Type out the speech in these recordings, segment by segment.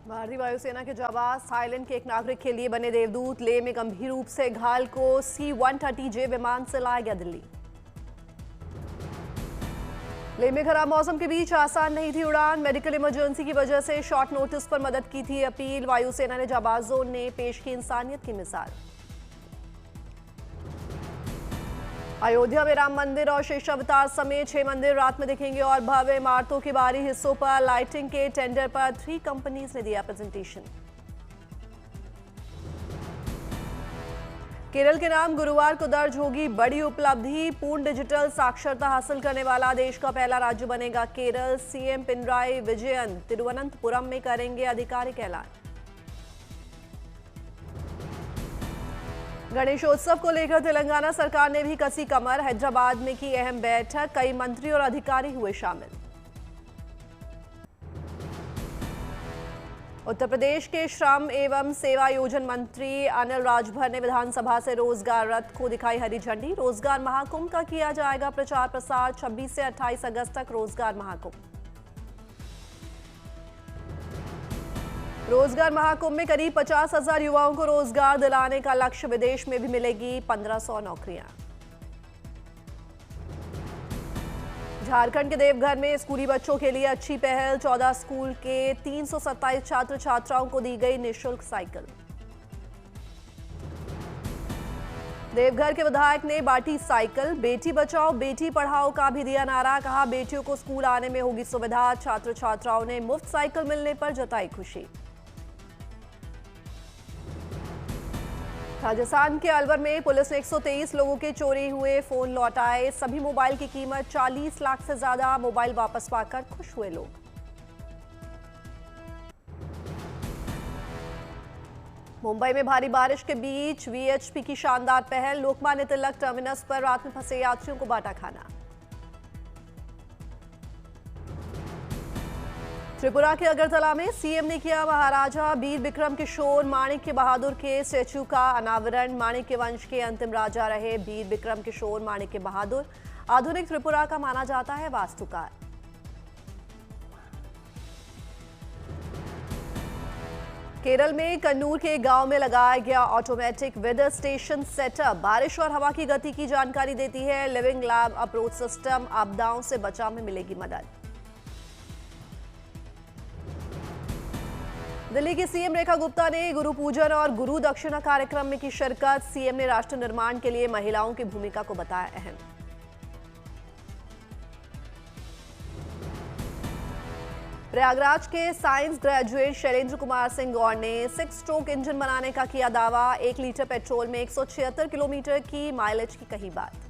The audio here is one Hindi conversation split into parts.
भारतीय वायुसेना के जाबाज थाईलैंड के एक नागरिक के लिए बने देवदूत। लेह में गंभीर रूप से घायल को C-130J विमान से लाया गया दिल्ली। लेह में खराब मौसम के बीच आसान नहीं थी उड़ान। मेडिकल इमरजेंसी की वजह से शॉर्ट नोटिस पर मदद की थी अपील। वायुसेना ने जाबाजों ने पेश की इंसानियत की मिसाल। अयोध्या में राम मंदिर और शेषावतार समेत 6 मंदिर रात में दिखेंगे और भव्य इमारतों के बाहरी हिस्सों पर लाइटिंग के टेंडर पर 3 कंपनीज ने दिया प्रेजेंटेशन। केरल के नाम गुरुवार को दर्ज होगी बड़ी उपलब्धि। पूर्ण डिजिटल साक्षरता हासिल करने वाला देश का पहला राज्य बनेगा केरल। सीएम पिनराई विजयन तिरुवनंतपुरम में करेंगे आधिकारिक ऐलान। गणेशोत्सव को लेकर तेलंगाना सरकार ने भी कसी कमर। हैदराबाद में की अहम बैठक, कई मंत्री और अधिकारी हुए शामिल। उत्तर प्रदेश के श्रम एवं सेवा योजन मंत्री अनिल राजभर ने विधानसभा से रोजगार रथ को दिखाई हरी झंडी। रोजगार महाकुंभ का किया जाएगा प्रचार प्रसार। 26 से 28 अगस्त तक रोजगार महाकुंभ। रोजगार महाकुंभ में करीब 50,000 युवाओं को रोजगार दिलाने का लक्ष्य। विदेश में भी मिलेगी 1500 नौकरियां। झारखंड के देवघर में स्कूली बच्चों के लिए अच्छी पहल। 14 स्कूल के 327 छात्र छात्राओं को दी गई निःशुल्क साइकिल। देवघर के विधायक ने बांटी साइकिल। बेटी बचाओ बेटी पढ़ाओ का भी दिया नारा। कहा बेटियों को स्कूल आने में होगी सुविधा। छात्र छात्राओं ने मुफ्त साइकिल मिलने पर जताई खुशी। राजस्थान के अलवर में पुलिस ने 123 लोगों के चोरी हुए फोन लौटाए। सभी मोबाइल की कीमत 40 लाख से ज्यादा। मोबाइल वापस पाकर खुश हुए लोग। मुंबई में भारी बारिश के बीच वीएचपी की शानदार पहल। लोकमान्य तिलक टर्मिनस पर रात में फंसे यात्रियों को बांटा खाना। त्रिपुरा के अगरतला में सीएम ने किया महाराजा वीर विक्रम किशोर माणिक्य बहादुर के स्टैच्यू का अनावरण। माणिक्य वंश के अंतिम राजा रहे वीर विक्रम किशोर माणिक्य बहादुर आधुनिक त्रिपुरा का माना जाता है वास्तुकार। केरल में कन्नूर के गांव में लगाया गया ऑटोमेटिक वेदर स्टेशन सेटअप। बारिश और हवा की गति की जानकारी देती है। Living lab approach system. आपदाओं से बचाव में मिलेगी मदद। दिल्ली की सीएम रेखा गुप्ता ने गुरु पूजन और गुरु दक्षिणा कार्यक्रम में की शिरकत। सीएम ने राष्ट्र निर्माण के लिए महिलाओं की भूमिका को बताया अहम। प्रयागराज के साइंस ग्रेजुएट शैलेंद्र कुमार सिंह गौड़ ने 6 स्ट्रोक इंजन बनाने का किया दावा। 1 लीटर पेट्रोल में 176 किलोमीटर की माइलेज की कही बात।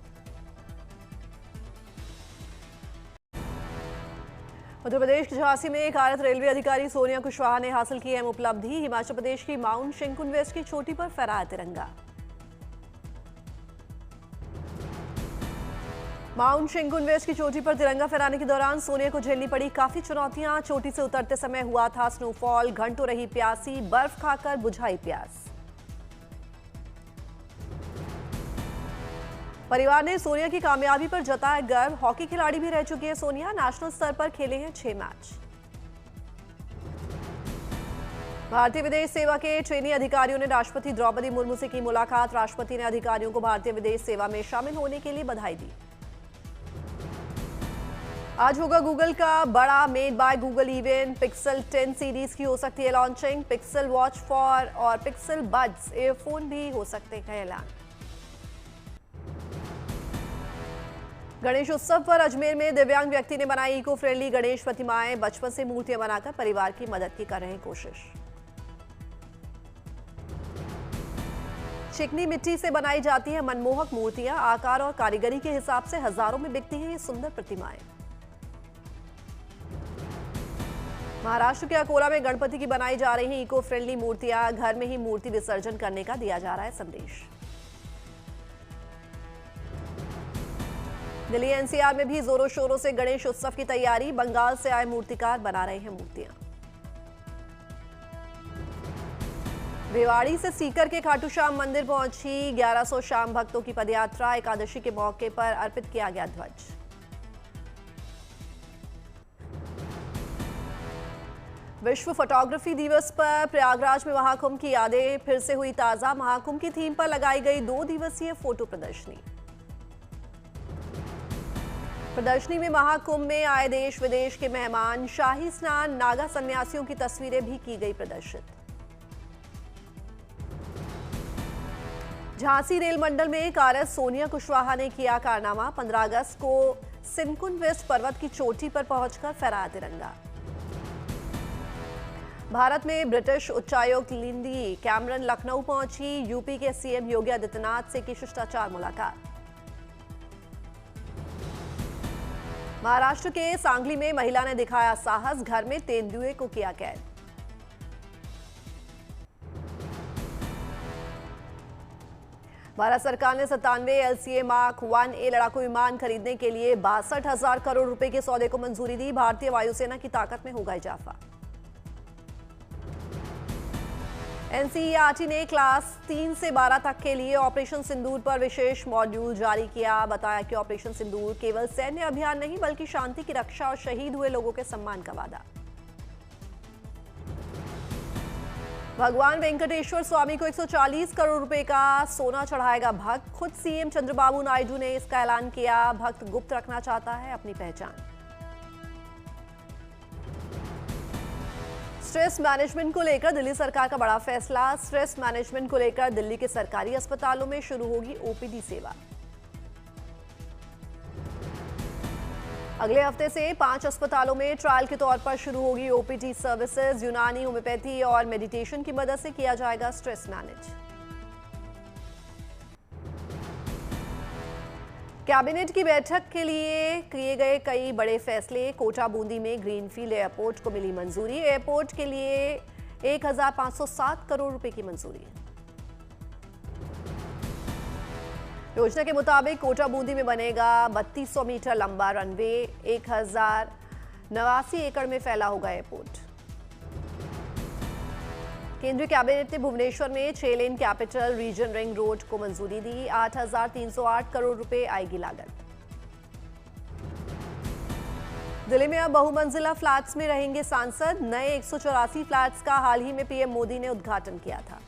उत्तर प्रदेश के झांसी में कार्यरत रेलवे अधिकारी सोनिया कुशवाहा ने हासिल की अहम उपलब्धि। हिमाचल प्रदेश की माउंट शिंकुनवेस्ट की चोटी पर फहराया तिरंगा। माउंट शिंकुनवेस्ट की चोटी पर तिरंगा फहराने के दौरान सोनिया को झेलनी पड़ी काफी चुनौतियां। चोटी से उतरते समय हुआ था स्नोफॉल। घंटों रही प्यासी, बर्फ खाकर बुझाई प्यास। परिवार ने सोनिया की कामयाबी पर जताया गर्व। हॉकी खिलाड़ी भी रह चुकी है सोनिया। नेशनल स्तर पर खेले हैं 6 मैच। भारतीय विदेश सेवा के ट्रेनी अधिकारियों ने राष्ट्रपति द्रौपदी मुर्मू से की मुलाकात। राष्ट्रपति ने अधिकारियों को भारतीय विदेश सेवा में शामिल होने के लिए बधाई दी। आज होगा गूगल का बड़ा made by Google event. Pixel 10 series की हो सकती है लॉन्चिंग। पिक्सल वॉच 4 और पिक्सल बड्स एयरफोन भी हो सकते हैं ऐलान। गणेश उत्सव पर अजमेर में दिव्यांग व्यक्ति ने बनाई इको फ्रेंडली गणेश प्रतिमाएं। बचपन से मूर्तियां बनाकर परिवार की मदद की कर रहे हैं कोशिश। चिकनी मिट्टी से बनाई जाती है मनमोहक मूर्तियां। आकार और कारीगरी के हिसाब से हजारों में बिकती हैं ये सुंदर प्रतिमाएं। महाराष्ट्र के अकोला में गणपति की बनाई जा रही हैं इको फ्रेंडली मूर्तियां। घर में ही मूर्ति विसर्जन करने का दिया जा रहा है संदेश। दिल्ली एनसीआर में भी जोरों शोरों से गणेश उत्सव की तैयारी। बंगाल से आए मूर्तिकार बना रहे हैं मूर्तियां। रेवाड़ी से सीकर के खाटू श्याम मंदिर पहुंची 1100 श्याम भक्तों की पदयात्रा। एकादशी के मौके पर अर्पित किया गया ध्वज। विश्व फोटोग्राफी दिवस पर प्रयागराज में महाकुंभ की यादें फिर से हुई ताजा। महाकुंभ की थीम पर लगाई गई 2 दिवसीय फोटो प्रदर्शनी में महाकुंभ में आए देश विदेश के मेहमान, शाही स्नान, नागा सन्यासियों की तस्वीरें भी की गई प्रदर्शित। झांसी रेल मंडल में कारस सोनिया कुशवाहा ने किया कारनामा। 15 अगस्त को सिनकुन वेस्ट पर्वत की चोटी पर पहुंचकर फहराया तिरंगा। भारत में ब्रिटिश उच्चायुक्त लिंडी कैमरन लखनऊ पहुंची। यूपी के सीएम योगी आदित्यनाथ से की शिष्टाचार मुलाकात। महाराष्ट्र के सांगली में महिला ने दिखाया साहस, घर में तेंदुए को किया कैद। भारत सरकार ने 97 LCA मार्क 1A लड़ाकू विमान खरीदने के लिए 62,000 करोड़ रुपए के सौदे को मंजूरी दी। भारतीय वायुसेना की ताकत में होगा इजाफा। NCERT ने क्लास 3 से 12 तक के लिए ऑपरेशन सिंदूर पर विशेष मॉड्यूल जारी किया। बताया कि ऑपरेशन सिंदूर केवल सैन्य अभियान नहीं बल्कि शांति की रक्षा और शहीद हुए लोगों के सम्मान का वादा। भगवान वेंकटेश्वर स्वामी को 140 करोड़ रुपए का सोना चढ़ाएगा भक्त। खुद सीएम चंद्रबाबू नायडू ने इसका ऐलान किया। भक्त गुप्त रखना चाहता है अपनी पहचान। स्ट्रेस मैनेजमेंट को लेकर दिल्ली सरकार का बड़ा फैसला। स्ट्रेस मैनेजमेंट को लेकर दिल्ली के सरकारी अस्पतालों में शुरू होगी OPD सेवा। अगले हफ्ते से 5 अस्पतालों में ट्रायल के तौर पर शुरू होगी OPD सर्विसेज। यूनानी, होम्योपैथी और मेडिटेशन की मदद से किया जाएगा स्ट्रेस मैनेज। कैबिनेट की बैठक के लिए किए गए कई बड़े फैसले। कोटा बूंदी में ग्रीनफील्ड एयरपोर्ट को मिली मंजूरी। एयरपोर्ट के लिए 1,507 करोड़ रुपए की मंजूरी। योजना के मुताबिक कोटा बूंदी में बनेगा 3200 मीटर लंबा रनवे। 1089 एकड़ में फैला होगा एयरपोर्ट। केंद्रीय कैबिनेट ने भुवनेश्वर में 6 लेन कैपिटल रीजन रिंग रोड को मंजूरी दी। 8,308 करोड़ रुपए आएगी लागत। दिल्ली में अब बहुमंजिला फ्लैट्स में रहेंगे सांसद। नए 184 फ्लैट्स का हाल ही में पीएम मोदी ने उद्घाटन किया था।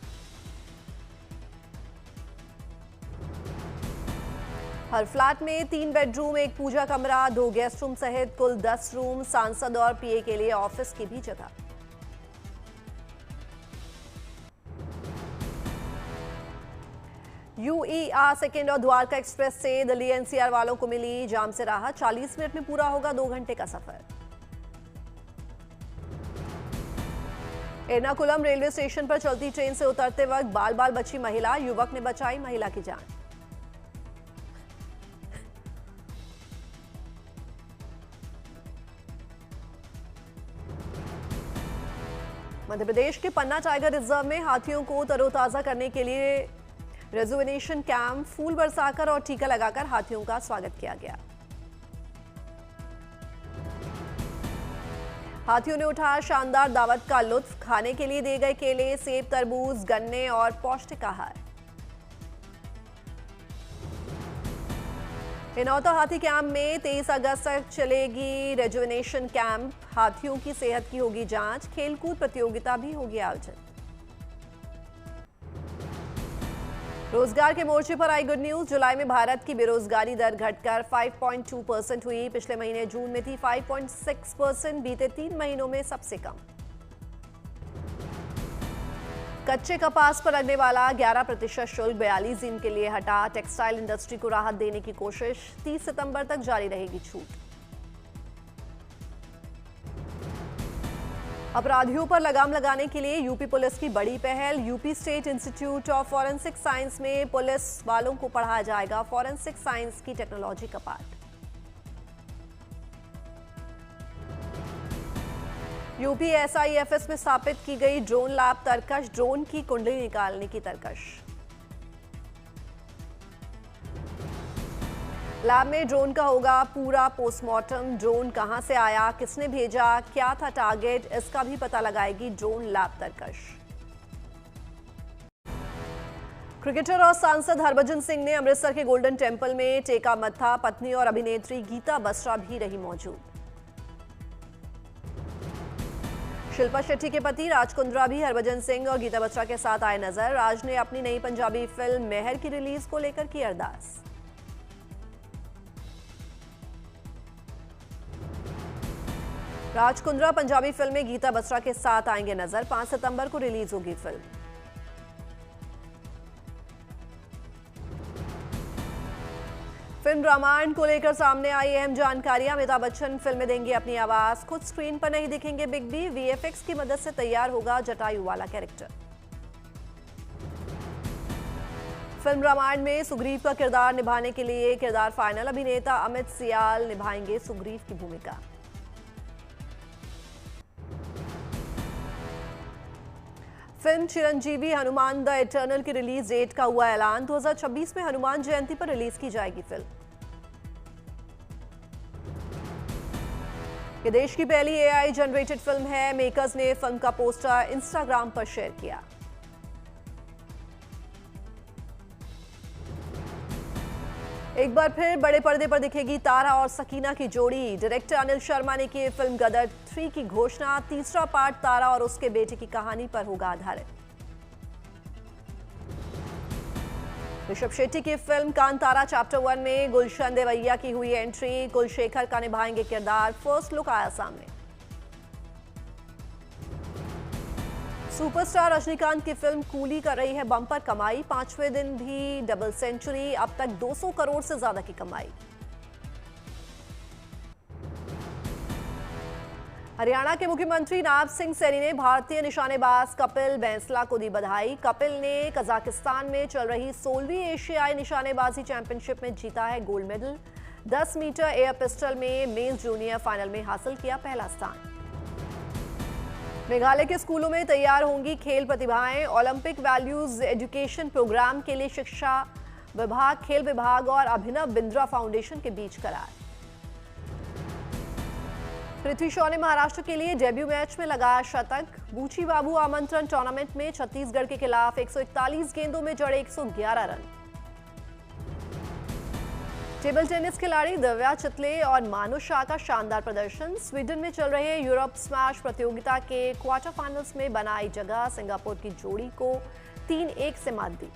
हर फ्लैट में 3 बेडरूम, 1 पूजा कमरा, 2 गेस्ट रूम सहित कुल 10 रूम। सांसद और पीए के लिए ऑफिस की भी जगह। UER सेकेंड और द्वारका एक्सप्रेस से दिल्ली NCR वालों को मिली जाम से राहत। 40 मिनट में पूरा होगा 2 घंटे का सफर। एर्नाकुलम रेलवे स्टेशन पर चलती ट्रेन से उतरते वक्त बाल बाल बची महिला। युवक ने बचाई महिला की जान। मध्य प्रदेश के पन्ना टाइगर रिजर्व में हाथियों को तरोताजा करने के लिए रेजुवेनेशन कैंप, फूल बरसाकर और टीका लगाकर हाथियों का स्वागत किया गया। हाथियों ने उठाया शानदार दावत का लुत्फ। खाने के लिए दिए गए केले, सेब, तरबूज, गन्ने और पौष्टिक आहार। हिनौता हाथी कैंप में 23 अगस्त तक चलेगी रेजुवेनेशन कैंप। हाथियों की सेहत की होगी जांच। खेलकूद प्रतियोगिता भी होगी आयोजित। रोजगार के मोर्चे पर आई गुड न्यूज। जुलाई में भारत की बेरोजगारी दर घटकर 5.2% हुई। पिछले महीने जून में थी 5.6%। बीते 3 महीनों में सबसे कम। कच्चे कपास पर लगने वाला 11% शुल्क 42 दिन के लिए हटा। टेक्सटाइल इंडस्ट्री को राहत देने की कोशिश। 30 सितंबर तक जारी रहेगी छूट। अपराधियों पर लगाम लगाने के लिए यूपी पुलिस की बड़ी पहल। UP state institute of forensic science में पुलिस वालों को पढ़ाया जाएगा फॉरेंसिक साइंस की टेक्नोलॉजी का पाठ। यूपी SIFS में स्थापित की गई ड्रोन लैब तरकश। ड्रोन की कुंडली निकालने की तरकश। लैब में ड्रोन का होगा पूरा पोस्टमार्टम। ड्रोन कहां से आया, किसने भेजा, क्या था टारगेट, इसका भी पता लगाएगी ड्रोन लैब तरकश। क्रिकेटर और सांसद हरभजन सिंह ने अमृतसर के गोल्डन टेम्पल में टेका मत्था। पत्नी और अभिनेत्री गीता बसरा भी रही मौजूद। शिल्पा शेट्टी के पति राज कुंद्रा भी हरभजन सिंह और गीता बत्रा के साथ आए नजर। राज ने अपनी नई पंजाबी फिल्म मेहर की रिलीज को लेकर की अरदास। राज कुंद्रा पंजाबी फिल्म में गीता बत्रा के साथ आएंगे नजर। 5 सितंबर को रिलीज होगी फिल्म। फिल्म रामायण को लेकर सामने आई अहम जानकारियां। अमिताभ बच्चन फिल्म में देंगे अपनी आवाज। खुद स्क्रीन पर नहीं दिखेंगे बिग बी। वीएफएक्स की मदद से तैयार होगा जटायु वाला कैरेक्टर। फिल्म रामायण में सुग्रीव का किरदार निभाने के लिए किरदार फाइनल। अभिनेता अमित सियाल निभाएंगे सुग्रीव की भूमिका। Film Chiranjeevi Hanuman the eternal की रिलीज डेट का हुआ ऐलान। 2026 में हनुमान जयंती पर रिलीज की जाएगी फिल्म। ये देश की पहली एआई जनरेटेड फिल्म है। मेकर्स ने फिल्म का पोस्टर इंस्टाग्राम पर शेयर किया। एक बार फिर बड़े पर्दे पर दिखेगी तारा और सकीना की जोड़ी। डायरेक्टर अनिल शर्मा ने की फिल्म गदर 3 की घोषणा। तीसरा पार्ट तारा और उसके बेटे की कहानी पर होगा आधारित। ऋषभ शेट्टी की फिल्म कांतारा चैप्टर 1 में गुलशन देवैया की हुई एंट्री। कुलशेखर का निभाएंगे किरदार। फर्स्ट लुक आया सामने। सुपरस्टार रजनीकांत की फिल्म कूली कर रही है बम्पर कमाई। 5वें दिन भी डबल सेंचुरी। अब तक 200 करोड़ से ज्यादा की कमाई। हरियाणा के मुख्यमंत्री नायब सिंह सैनी ने भारतीय निशानेबाज कपिल बैंसला को दी बधाई। कपिल ने कजाकिस्तान में चल रही 16वीं एशियाई निशानेबाजी चैंपियनशिप में जीता है gold medal. 10 metre air pistol में मेल जूनियर फाइनल में हासिल किया पहला स्थान। मेघालय के स्कूलों में तैयार होंगी खेल प्रतिभाएं। ओलंपिक वैल्यूज एजुकेशन प्रोग्राम के लिए शिक्षा विभाग, खेल विभाग और अभिनव बिंद्रा फाउंडेशन के बीच करार। पृथ्वी शॉ ने महाराष्ट्र के लिए डेब्यू मैच में लगाया शतक। बूची बाबू आमंत्रण टूर्नामेंट में छत्तीसगढ़ के खिलाफ 141 गेंदों में जड़े 111 रन। टेबल टेनिस खिलाड़ी दिव्या चितले और मानु शाह का शानदार प्रदर्शन। स्वीडन में चल रहे यूरोप स्मैश प्रतियोगिता के क्वार्टर फाइनल्स में बनाई जगह। सिंगापुर की जोड़ी को 3-1 से मात दी।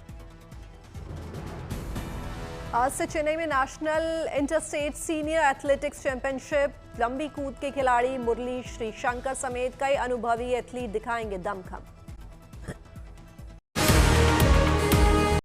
आज से चेन्नई में national interstate senior athletics championship. लंबी कूद के खिलाड़ी मुरली श्रीशंकर समेत कई अनुभवी एथलीट दिखाएंगे दमखम।